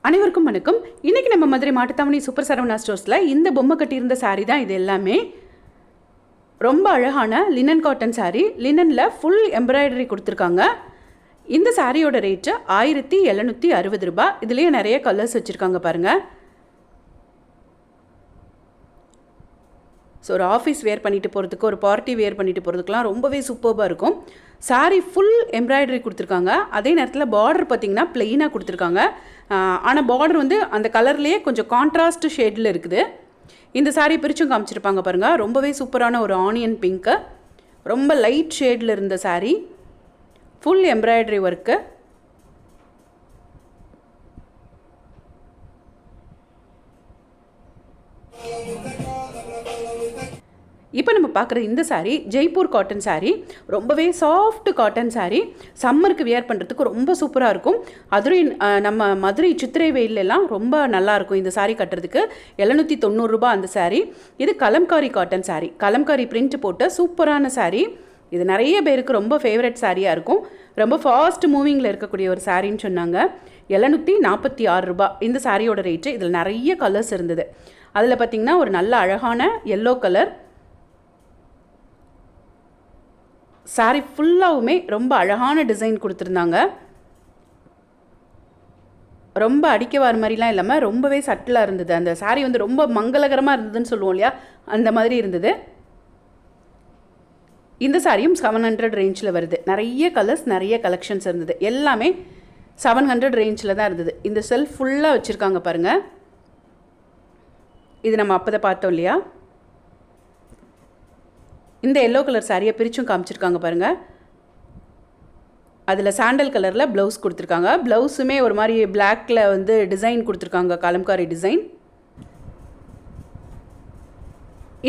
அனைவருக்கும் வணக்கம். இன்னைக்கு நம்ம மதுரை மாட்டுத்தாவணி சூப்பர் சரவணா ஸ்டோர்ஸ்ல இந்த பொம்மை கட்டியிருந்த சாரி தான் இது எல்லாமே. ரொம்ப அழகான லினன் காட்டன் சாரி, லினன்ல ஃபுல் எம்ப்ராய்டரி கொடுத்துருக்காங்க. இந்த சாரியோட ரேட்டு 1760 ரூபாய். இதுலேயே நிறைய கலர்ஸ் வச்சுருக்காங்க பாருங்க. ஸோ ஒரு ஆஃபீஸ் வேர் பண்ணிட்டு போகிறதுக்கு, ஒரு பார்ட்டி வேர் பண்ணிட்டு போகிறதுக்குலாம் ரொம்பவே சூப்பராக இருக்கும். சாரி ஃபுல் எம்ப்ராய்டரி கொடுத்துருக்காங்க. அதே நேரத்தில் பார்டர் பார்த்திங்கன்னா ப்ளெயினாக கொடுத்துருக்காங்க. ஆனால் பார்டர் வந்து அந்த கலர்லேயே கொஞ்சம் கான்ட்ராஸ்ட் ஷேடில் இருக்குது. இந்த சாரி பிரிச்சும் காமிச்சிருப்பாங்க பாருங்கள். ரொம்பவே சூப்பரான ஒரு ஆனியன் பிங்க்கு, ரொம்ப லைட் ஷேடில் இருந்த சாரி, ஃபுல் எம்ப்ராய்டரி ஒர்க்கு. இப்போ நம்ம பார்க்குற இந்த சாரீ ஜெய்ப்பூர் காட்டன் சாரீ. ரொம்பவே சாஃப்ட் காட்டன் சாரீ. சம்மருக்கு வியர் பண்ணுறதுக்கு ரொம்ப சூப்பராக இருக்கும். அதுவும் நம்ம மதுரை சித்திரை வெயிலெல்லாம் ரொம்ப நல்லாயிருக்கும் இந்த சாரீ கட்டுறதுக்கு. 790 ரூபாய் அந்த சாரீ. இது கலம்காரி காட்டன் சாரீ. கலம்காரி பிரிண்ட் போட்ட சூப்பரான சாரீ. இது நிறைய பேருக்கு ரொம்ப ஃபேவரட் சாரியாக இருக்கும். ரொம்ப ஃபாஸ்ட் மூவிங்கில் இருக்கக்கூடிய ஒரு சாரின்னு சொன்னாங்க. 746 ரூபாய் இந்த சாரியோட ரேட்டு. இதில் நிறைய கலர்ஸ் இருந்தது. அதில் பார்த்திங்கன்னா ஒரு நல்ல அழகான எல்லோ கலர் சாரி ஃபுல்லாகவுமே ரொம்ப அழகான டிசைன் கொடுத்துருந்தாங்க. ரொம்ப அடிக்க வர மாதிரிலாம் இல்லாமல் ரொம்பவே சட்டிலாக இருந்தது. அந்த சாரி வந்து ரொம்ப மங்களகரமாக இருந்ததுன்னு சொல்லுவோம் இல்லையா, அந்த மாதிரி இருந்தது. இந்த சாரியும் 700 ரேஞ்சில் வருது. நிறைய கலர்ஸ், நிறைய கலெக்ஷன்ஸ் இருந்தது. எல்லாமே 700 ரேஞ்சில் தான் இருந்தது. இந்த செல்ஃப் ஃபுல்லாக வச்சுருக்காங்க பாருங்கள். இது நம்ம அப்போ தான் பார்த்தோம் இல்லையா. இந்த எல்லோ கலர் சாரியை பிரிச்சும் காமிச்சிருக்காங்க பாருங்கள். அதில் சாண்டல் கலரில் ப்ளவுஸ் கொடுத்துருக்காங்க. ப்ளவுஸுமே ஒரு மாதிரி பிளாக்கில் வந்து டிசைன் கொடுத்துருக்காங்க, கலம்காரி டிசைன்.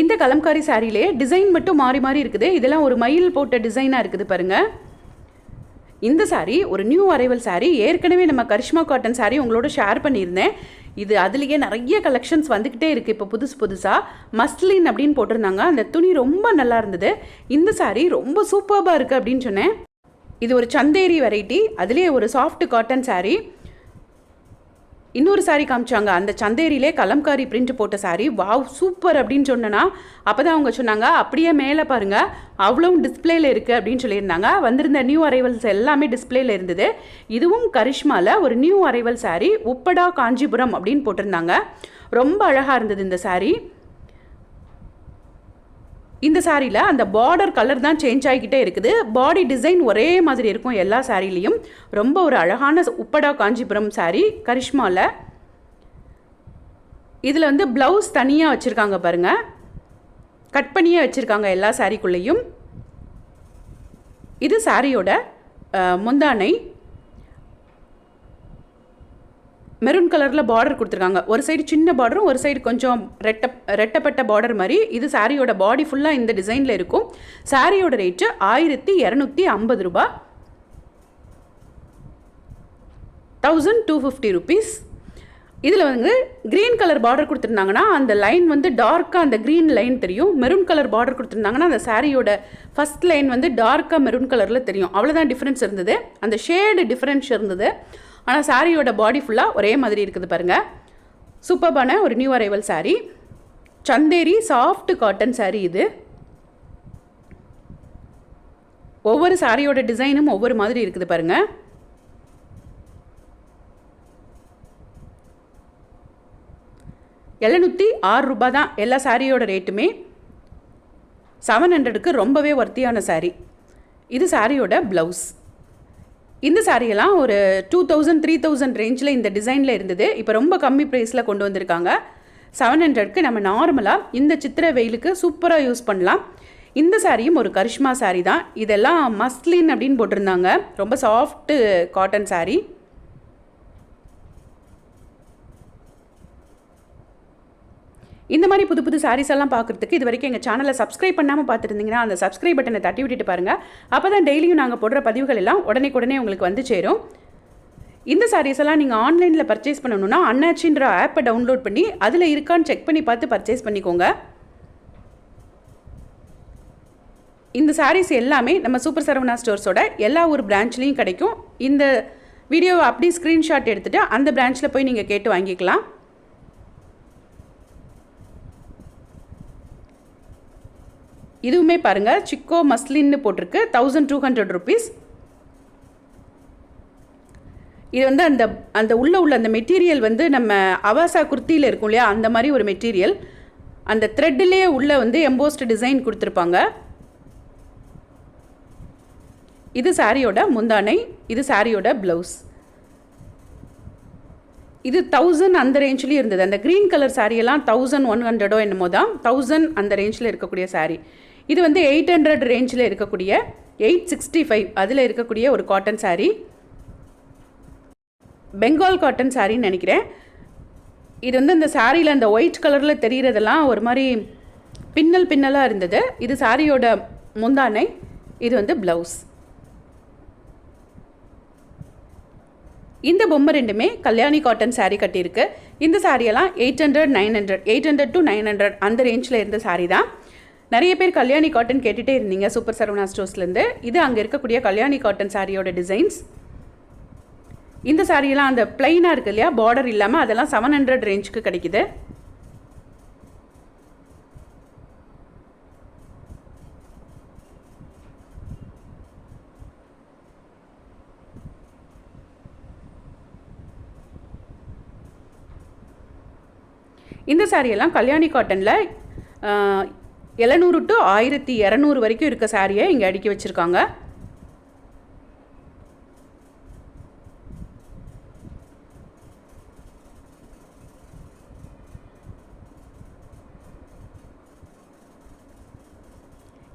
இந்த கலம்காரி சாரியிலே டிசைன் மட்டும் மாறி மாறி இருக்குது. இதெல்லாம் ஒரு மயில் போட்ட டிசைனாக இருக்குது பாருங்கள். இந்த சாரீ ஒரு நியூ அரைவல் சாரீ. ஏற்கனவே நம்ம கரிஷ்மா காட்டன் சாரீ உங்களோட ஷேர் பண்ணியிருந்தேன். இது அதுலேயே நிறைய கலெக்ஷன்ஸ் வந்துக்கிட்டே இருக்குது. இப்போ புதுசாக மஸ்லின் அப்படின்னு போட்டிருந்தாங்க. அந்த துணி ரொம்ப நல்லா இருந்தது. இந்த சாரீ ரொம்ப சூப்பராக இருக்குது அப்படின்னு சொன்னேன். இது ஒரு சந்தேரி வெரைட்டி. அதுலேயே ஒரு சாஃப்ட் காட்டன் சாரீ. இன்னொரு சாரீ காமிச்சாங்க, அந்த சந்தேரியிலே கலம்காரி பிரிண்ட் போட்ட சாரீ. வாவ் சூப்பர் அப்படின்னு சொன்னேன்னா அப்போ தான் அவங்க சொன்னாங்க, அப்படியே மேலே பாருங்கள் அவ்வளவும் டிஸ்பிளேயில் இருக்குது அப்படின்னு சொல்லியிருந்தாங்க. வந்திருந்த நியூ அரைவல்ஸ் எல்லாமே டிஸ்பிளேயில் இருந்தது. இதுவும் கரிஷ்மாவில் ஒரு நியூ அரைவல் சாரீ, உப்படா காஞ்சிபுரம் அப்படின்னு போட்டிருந்தாங்க. ரொம்ப அழகாக இருந்தது இந்த சாரீ. இந்த சாரியில் அந்த பார்டர் கலர் தான் சேஞ்ச் ஆகிக்கிட்டே இருக்குது. பாடி டிசைன் ஒரே மாதிரி இருக்கும் எல்லா சாரிலையும். ரொம்ப ஒரு அழகான உப்படா காஞ்சிபுரம் சாரீ கரிஷ்மாவில். இதில் வந்து ப்ளவுஸ் தனியாக வச்சுருக்காங்க பாருங்கள். கட் பண்ணியே வச்சுருக்காங்க எல்லா சாரிக்குள்ளேயும். இது சாரியோட முந்தானை. மெரூன் கலரில் பார்டர் கொடுத்துருக்காங்க. ஒரு சைடு சின்ன பார்டரும் ஒரு சைடு கொஞ்சம் ரெட்டப்பட்ட பார்டர் மாதிரி. இது சாரியோட பாடி ஃபுல்லாக இந்த டிசைனில் இருக்கும். சாரியோட ரேட்டு 1250 ரூபாய், 1250 ருபீஸ். இதில் வந்து க்ரீன் கலர் பார்டர் கொடுத்துருந்தாங்கன்னா அந்த லைன் வந்து டார்க்காக அந்த க்ரீன் லைன் தெரியும். மெரூன் கலர் பார்டர் கொடுத்துருந்தாங்கன்னா அந்த சாரியோட ஃபஸ்ட் லைன் வந்து டார்க்காக மெரூன் கலரில் தெரியும். அவ்வளோதான் டிஃப்ரென்ஸ் இருந்தது. அந்த ஷேடு டிஃப்ரென்ஸ் இருந்தது. ஆனால் சாரியோட பாடி ஃபுல்லாக ஒரே மாதிரி இருக்குது பாருங்கள். சூப்பர்பான ஒரு new arrival sari. Chanderi soft cotton sari இது. ஒவ்வொரு சாரியோட டிசைனும் ஒவ்வொரு மாதிரி இருக்குது பாருங்கள். ₹706 தான் எல்லா சாரியோட ரேட்டுமே. 700க்கு ரொம்பவே ஒர்த்தியான சாரீ. இது சாரியோட ப்ளவுஸ். இந்த சாரியெல்லாம் ஒரு 2000 3000 ரேஞ்சில் இந்த டிசைனில் இருந்தது. இப்போ ரொம்ப கம்மி ப்ரைஸில் கொண்டு வந்திருக்காங்க. 700க்கு நம்ம நார்மலாக இந்த சித்திரை வெயிலுக்கு சூப்பராக யூஸ் பண்ணலாம். இந்த சாரியும் ஒரு கரிஷ்மா சாரீ தான். இதெல்லாம் மஸ்லின் அப்படின்னு போட்டிருந்தாங்க. ரொம்ப சாஃப்ட்டு காட்டன் சாரீ. இந்த மாதிரி புது புது சாரீஸ் எல்லாம் பார்க்குறதுக்கு இது வரைக்கும் எங்கள் சேனலை சப்ஸ்கிரைப் பண்ணாமல் பார்த்துருந்தீங்கன்னா அந்த சப்ஸ்கிரைப் பட்டனை தட்டி விட்டுட்டு பாருங்கள். அப்போ தான் டெய்லியும் நாங்கள் போடுற பதிவுகள் எல்லாம் உடனே உங்களுக்கு வந்து சேரும். இந்த சாரீஸ் எல்லாம் நீங்கள் ஆன்லைனில் பர்ச்சேஸ் பண்ணணுன்னா அண்ணாச்சின்ற ஆப்பை டவுன்லோட் பண்ணி அதில் இருக்கான்னு செக் பண்ணி பார்த்து பர்ச்சேஸ் பண்ணிக்கோங்க. இந்த சாரீஸ் எல்லாமே நம்ம சூப்பர் சரவணா ஸ்டோர்ஸோட எல்லா ஒரு பிரான்ச்லேயும் கிடைக்கும். இந்த வீடியோவை அப்படியே ஸ்க்ரீன்ஷாட் எடுத்துகிட்டு அந்த பிரான்ச்சில் போய் நீங்கள் கேட்டு வாங்கிக்கலாம். இதுவுமே பாருங்கள், சிக்கோ மஸ்லின்னு போட்டிருக்கு, 1200 rupees. இது வந்து அந்த அந்த உள்ள அந்த மெட்டீரியல் வந்து நம்ம அவாசா குர்த்தியில் இருக்கும் இல்லையா, அந்த மாதிரி ஒரு மெட்டீரியல். அந்த த்ரெட்லேயே உள்ளே வந்து எம்போஸ்ட் டிசைன் கொடுத்துருப்பாங்க. இது சாரியோட முந்தானை, இது சாரியோட ப்ளவுஸ். இது 1000 அந்த ரேஞ்சிலையும் இருந்தது. அந்த க்ரீன் கலர் சாரியெல்லாம் 1100 என்னமோ தான், 1000 அந்த ரேஞ்சில் இருக்கக்கூடிய சாரீ. இது வந்து 800 ரேஞ்சில் இருக்கக்கூடிய 865 அதில் இருக்கக்கூடிய ஒரு காட்டன் சாரீ. பெங்கால் காட்டன் சாரின்னு நினைக்கிறேன். இது வந்து அந்த சாரியில் அந்த ஒயிட் கலரில் தெரிகிறதெல்லாம் ஒரு மாதிரி பின்னலாக இருந்தது. இது சாரியோட முந்தானை, இது வந்து ப்ளவுஸ். இந்த பொம்மை ரெண்டுமே கல்யாணி காட்டன் சாரீ கட்டியிருக்கு. இந்த சாரியெல்லாம் 800 to 900 அந்த ரேஞ்சில் இருந்த சாரீ தான். நிறைய பேர் கல்யாணி காட்டன் கேட்டுகிட்டே இருந்தீங்க சூப்பர் சரவணா ஸ்டோர்ஸ்லேருந்து. இது அங்கே இருக்கக்கூடிய கல்யாணி காட்டன் சாரியோட டிசைன்ஸ். இந்த சாரியெல்லாம் அந்த பிளைனாக இருக்குது இல்லையா, பார்டர் இல்லாமல், அதெல்லாம் 700 ரேஞ்சுக்கு கிடைக்குது. இந்த சாரியெல்லாம் கல்யாணி காட்டனில் 700 to 1200 வரைக்கும் இருக்க சாரியை இங்கே அடுக்கி வச்சுருக்காங்க.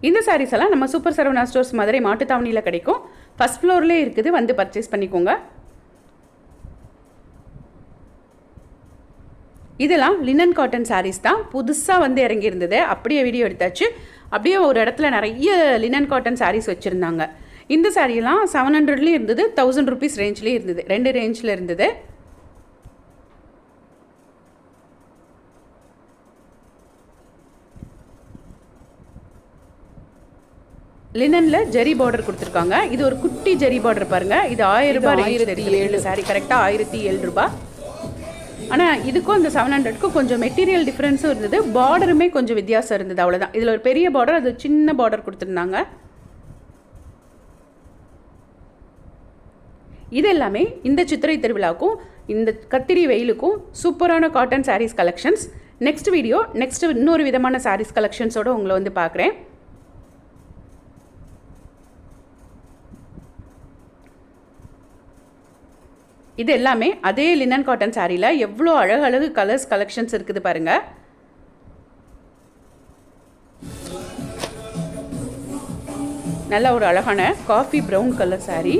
இந்த சாரீஸ் எல்லாம் நம்ம சூப்பர் சரவணா ஸ்டோர்ஸ் மதுரை மாட்டுத்தாவணியில் கிடைக்கும். ஃபர்ஸ்ட் ஃப்ளோர்லேயே இருக்குது, வந்து பர்ச்சேஸ் பண்ணிக்கோங்க. இதெல்லாம் லினன் காட்டன் சாரீஸ் தான், புதுசாக வந்து இறங்கியிருந்தது. அப்படியே வீடியோ எடுத்தாச்சு. அப்படியே ஒரு இடத்துல நிறைய லினன் காட்டன் சாரீஸ் வச்சுருந்தாங்க. இந்த சாரியெல்லாம் 700லேயும் இருந்தது, 1000 rupees ரேஞ்ச்லேயும் இருந்தது, 2 ரேஞ்சில் இருந்தது. லினனில் ஜெரி பார்டர் கொடுத்துருக்காங்க. இது ஒரு குட்டி ஜெரி பார்டர் பாருங்கள். இது 1000 ரூபாய் ரேஞ்சில் இருக்குது. சாரி கரெக்டாக 1007 ரூபாய். ஆனால் இதுக்கும் அந்த 700க்கும் கொஞ்சம் மெட்டீரியல் டிஃப்ரென்ஸும் இருந்தது, பார்டருமே கொஞ்சம் வித்தியாசம் இருந்தது, அவ்வளோதான். இதில் ஒரு பெரிய பார்டர், அது சின்ன பார்டர் கொடுத்துருந்தாங்க. இது எல்லாமே இந்த சித்திரை திருவிழாவுக்கும் இந்த கத்திரி வெயிலுக்கும் சூப்பரான cotton saris collections. Next video இன்னொரு விதமான சாரீஸ் கலெக்ஷன்ஸோடு உங்களை வந்து பார்க்குறேன். இது எல்லாமே அதே லினன் காட்டன் சாரியில் எவ்வளோ அழகு கலர்ஸ் கலெக்ஷன்ஸ் இருக்குது பாருங்கள். நல்ல ஒரு அழகான காஃபி ப்ரௌன் கலர் சாரி.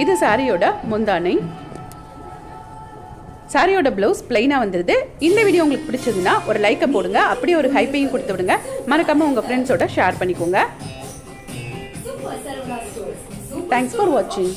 இது சாரியோட முந்தானை. சாரியோட ப்ளவுஸ் பிளைனாக வந்துடுது. இந்த வீடியோ உங்களுக்கு பிடிச்சதுன்னா ஒரு லைக்கை போடுங்க, அப்படியே ஒரு ஹைப்பையும் கொடுத்து விடுங்க. மறக்காமல் உங்கள் ஃப்ரெண்ட்ஸோட ஷேர் பண்ணிக்கோங்க. Thanks for watching.